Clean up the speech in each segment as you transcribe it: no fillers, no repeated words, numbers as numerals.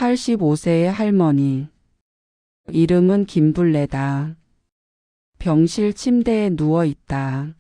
85세의 할머니. 이름은 김불레다. 병실 침대에 누워있다.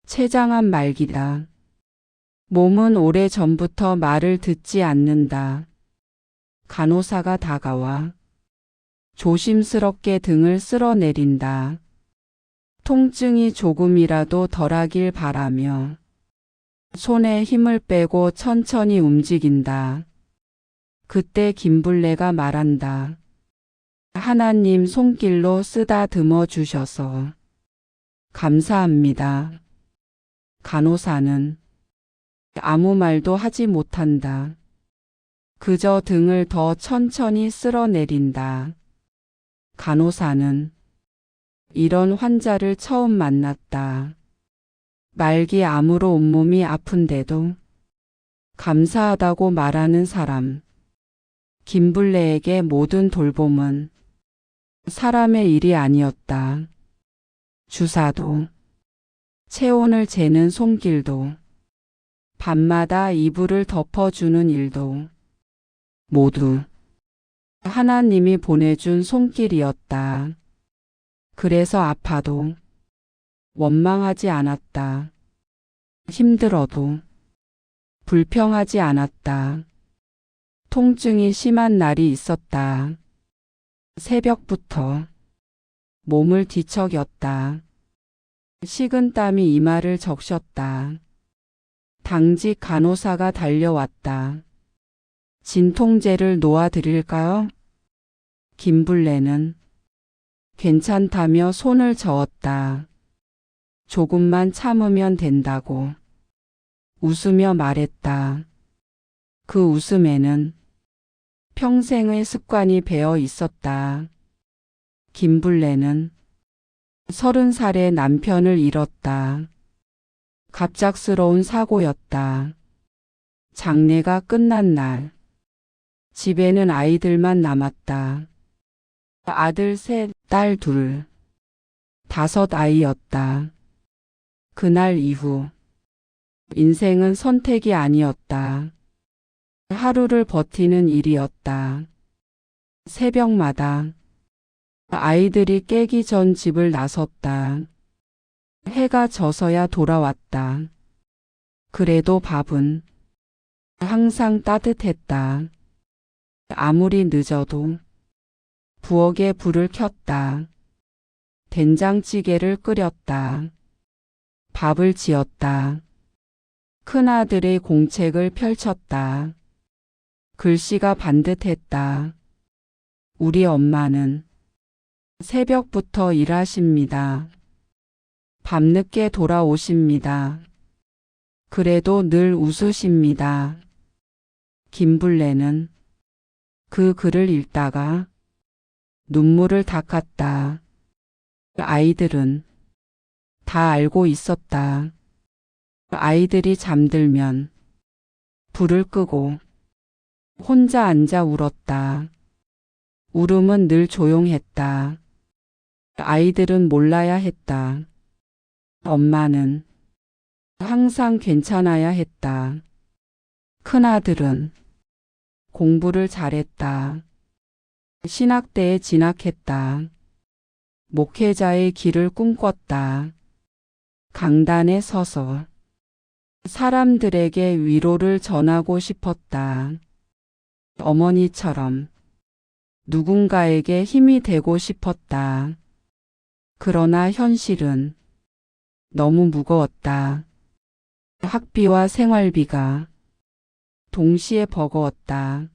췌장암 말기다. 몸은 오래전부터 말을 듣지 않는다. 간호사가 다가와 조심스럽게 등을 쓸어내린다. 통증이 조금이라도 덜하길 바라며 손에 힘을 빼고 천천히 움직인다. 그때 김불레가 말한다. 하나님 손길로 쓰다듬어 주셔서 감사합니다. 간호사는 아무 말도 하지 못한다. 그저 등을 더 천천히 쓸어내린다. 간호사는 이런 환자를 처음 만났다. 말기 암으로 온몸이 아픈데도 감사하다고 말하는 사람. 김불레에게 모든 돌봄은 사람의 일이 아니었다. 주사도, 체온을 재는 손길도, 밤마다 이불을 덮어주는 일도 모두 하나님이 보내준 손길이었다. 그래서 아파도 원망하지 않았다. 힘들어도 불평하지 않았다. 통증이 심한 날이 있었다. 새벽부터 몸을 뒤척였다. 식은땀이 이마를 적셨다. 당직 간호사가 달려왔다. 진통제를 놓아드릴까요? 김불레는 괜찮다며 손을 저었다. 조금만 참으면 된다고 웃으며 말했다. 그 웃음에는 평생의 습관이 배어 있었다. 김불레는 30살의 남편을 잃었다. 갑작스러운 사고였다. 장례가 끝난 날, 집에는 아이들만 남았다. 아들 3, 딸 2, 5 아이였다. 그날 이후 인생은 선택이 아니었다. 하루를 버티는 일이었다. 새벽마다 아이들이 깨기 전 집을 나섰다. 해가 져서야 돌아왔다. 그래도 밥은 항상 따뜻했다. 아무리 늦어도 부엌에 불을 켰다. 된장찌개를 끓였다. 밥을 지었다. 큰아들의 공책을 펼쳤다. 글씨가 반듯했다. 우리 엄마는 새벽부터 일하십니다. 밤늦게 돌아오십니다. 그래도 늘 웃으십니다. 김불레는 그 글을 읽다가 눈물을 닦았다. 아이들은 다 알고 있었다. 아이들이 잠들면 불을 끄고 혼자 앉아 울었다. 울음은 늘 조용했다. 아이들은 몰라야 했다. 엄마는 항상 괜찮아야 했다. 큰아들은 공부를 잘했다. 신학대에 진학했다. 목회자의 길을 꿈꿨다. 강단에 서서 사람들에게 위로를 전하고 싶었다. 어머니처럼 누군가에게 힘이 되고 싶었다. 그러나 현실은 너무 무거웠다. 학비와 생활비가 동시에 버거웠다.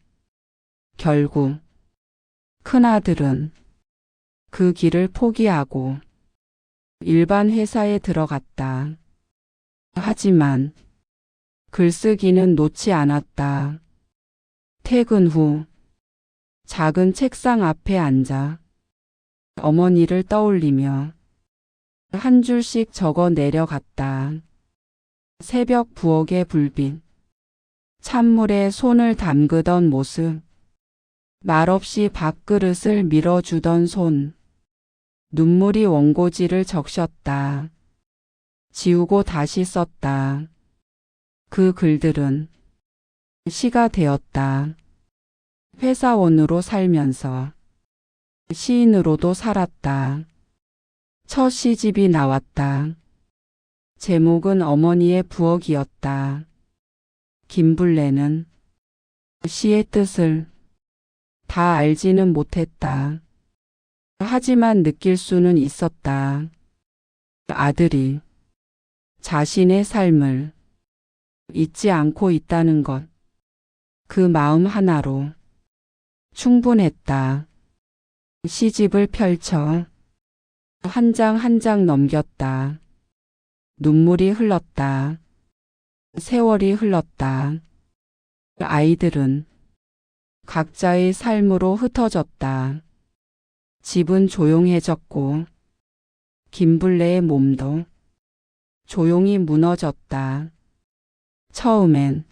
결국 큰아들은 그 길을 포기하고 일반 회사에 들어갔다. 하지만 글쓰기는 놓지 않았다. 퇴근 후 작은 책상 앞에 앉아 어머니를 떠올리며 한 줄씩 적어 내려갔다. 새벽 부엌의 불빛, 찬물에 손을 담그던 모습, 말없이 밥그릇을 밀어주던 손, 눈물이 원고지를 적셨다. 지우고 다시 썼다. 그 글들은 시가 되었다. 회사원으로 살면서 시인으로도 살았다. 첫 시집이 나왔다. 제목은 어머니의 부엌이었다. 김블레는 시의 뜻을 다 알지는 못했다. 하지만 느낄 수는 있었다. 아들이 자신의 삶을 잊지 않고 있다는 것. 그 마음 하나로 충분했다. 시집을 펼쳐 한 장 한 장 넘겼다. 눈물이 흘렀다. 세월이 흘렀다. 아이들은 각자의 삶으로 흩어졌다. 집은 조용해졌고 김블레의 몸도 조용히 무너졌다. 처음엔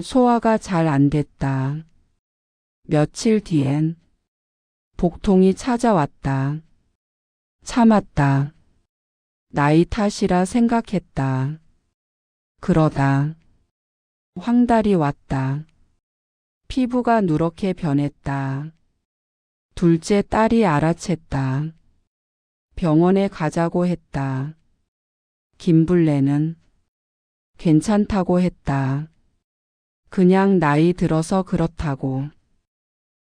소화가 잘 안 됐다. 며칠 뒤엔 복통이 찾아왔다. 참았다. 나이 탓이라 생각했다. 그러다 황달이 왔다. 피부가 누렇게 변했다. 둘째 딸이 알아챘다. 병원에 가자고 했다. 김블레는 괜찮다고 했다. 그냥 나이 들어서 그렇다고.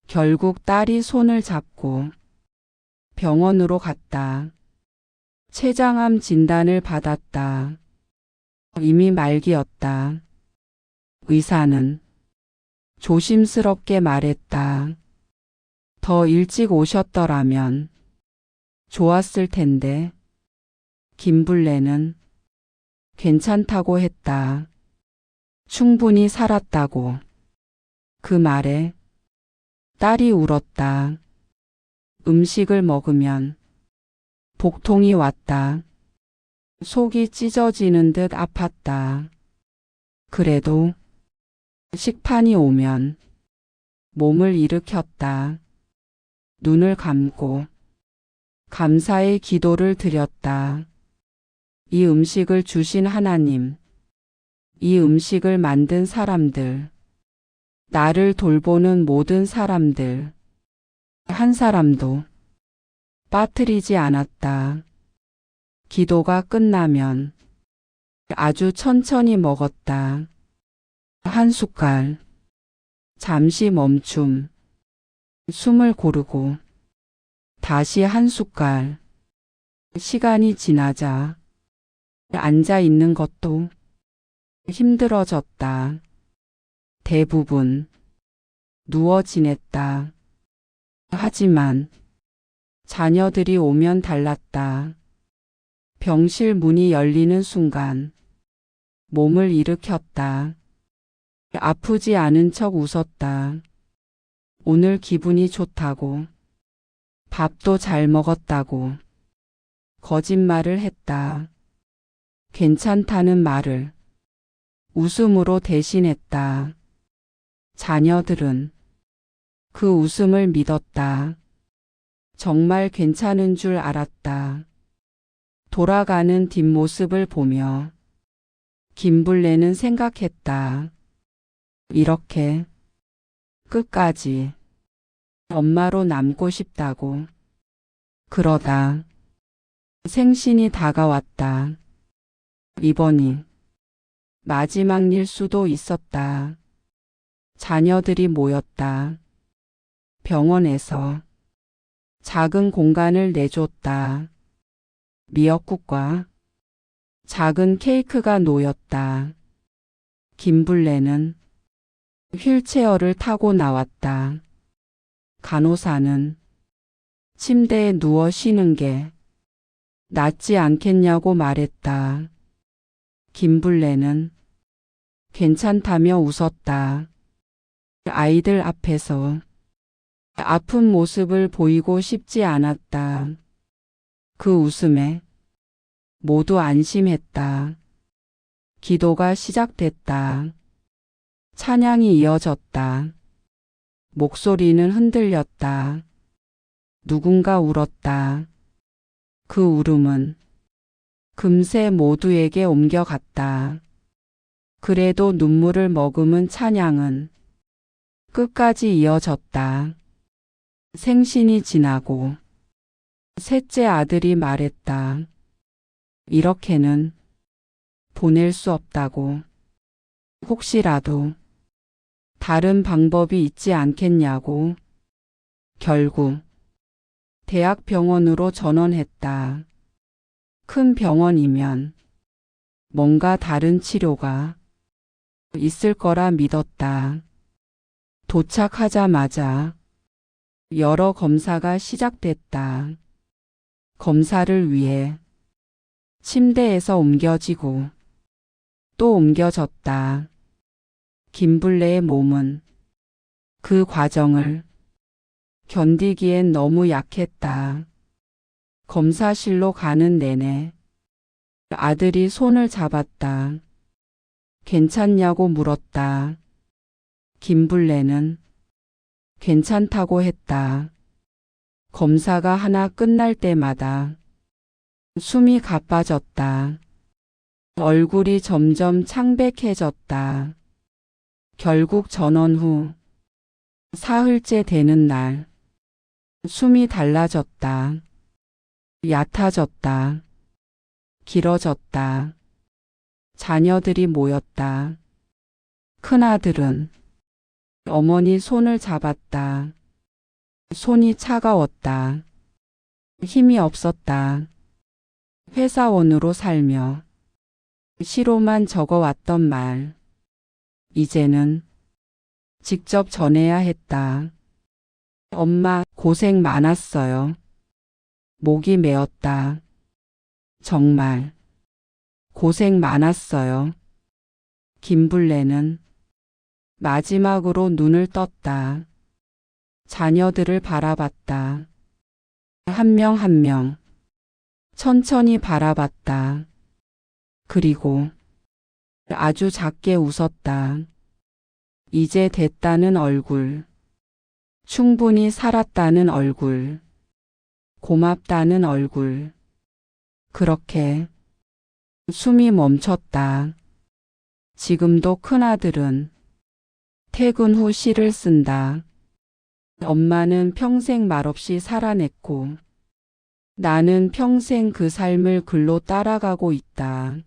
결국 딸이 손을 잡고 병원으로 갔다. 췌장암 진단을 받았다. 이미 말기였다. 의사는 조심스럽게 말했다. 더 일찍 오셨더라면 좋았을 텐데. 김블레는 괜찮다고 했다. 충분히 살았다고. 그 말에 딸이 울었다. 음식을 먹으면 복통이 왔다. 속이 찢어지는 듯 아팠다. 그래도 식판이 오면 몸을 일으켰다. 눈을 감고 감사의 기도를 드렸다. 이 음식을 주신 하나님, 이 음식을 만든 사람들, 나를 돌보는 모든 사람들, 한 사람도 빠뜨리지 않았다. 기도가 끝나면 아주 천천히 먹었다. 한 숟갈, 잠시 멈춤, 숨을 고르고 다시 한 숟갈. 시간이 지나자 앉아 있는 것도 힘들어졌다. 대부분 누워 지냈다. 하지만 자녀들이 오면 달랐다. 병실 문이 열리는 순간 몸을 일으켰다. 아프지 않은 척 웃었다. 오늘 기분이 좋다고. 밥도 잘 먹었다고. 거짓말을 했다. 괜찮다는 말을 웃음으로 대신했다. 자녀들은 그 웃음을 믿었다. 정말 괜찮은 줄 알았다. 돌아가는 뒷모습을 보며 김블레는 생각했다. 이렇게 끝까지 엄마로 남고 싶다고. 그러다 생신이 다가왔다. 이번이 마지막일 수도 있었다. 자녀들이 모였다. 병원에서 작은 공간을 내줬다. 미역국과 작은 케이크가 놓였다. 김블레는 휠체어를 타고 나왔다. 간호사는 침대에 누워 쉬는 게 낫지 않겠냐고 말했다. 김블레는 괜찮다며 웃었다. 아이들 앞에서 아픈 모습을 보이고 싶지 않았다. 그 웃음에 모두 안심했다. 기도가 시작됐다. 찬양이 이어졌다. 목소리는 흔들렸다. 누군가 울었다. 그 울음은 금세 모두에게 옮겨갔다. 그래도 눈물을 머금은 찬양은 끝까지 이어졌다. 생신이 지나고 셋째 아들이 말했다. 이렇게는 보낼 수 없다고. 혹시라도 다른 방법이 있지 않겠냐고. 결국 대학병원으로 전원했다. 큰 병원이면 뭔가 다른 치료가 있을 거라 믿었다. 도착하자마자 여러 검사가 시작됐다. 검사를 위해 침대에서 옮겨지고 또 옮겨졌다. 김블레의 몸은 그 과정을 견디기엔 너무 약했다. 검사실로 가는 내내 아들이 손을 잡았다. 괜찮냐고 물었다. 김블레는 괜찮다고 했다. 검사가 하나 끝날 때마다 숨이 가빠졌다. 얼굴이 점점 창백해졌다. 결국 전원 후 사흘째 되는 날 숨이 달라졌다. 얕아졌다. 길어졌다. 자녀들이 모였다. 큰아들은 어머니 손을 잡았다. 손이 차가웠다. 힘이 없었다. 회사원으로 살며 시로만 적어왔던 말. 이제는 직접 전해야 했다. 엄마, 고생 많았어요. 목이 메었다. 정말 고생 많았어요. 김블레는 마지막으로 눈을 떴다. 자녀들을 바라봤다. 한 명 한 명 천천히 바라봤다. 그리고 아주 작게 웃었다. 이제 됐다는 얼굴. 충분히 살았다는 얼굴. 고맙다는 얼굴. 그렇게 숨이 멈췄다. 지금도 큰아들은 퇴근 후 시를 쓴다. 엄마는 평생 말없이 살아냈고 나는 평생 그 삶을 글로 따라가고 있다.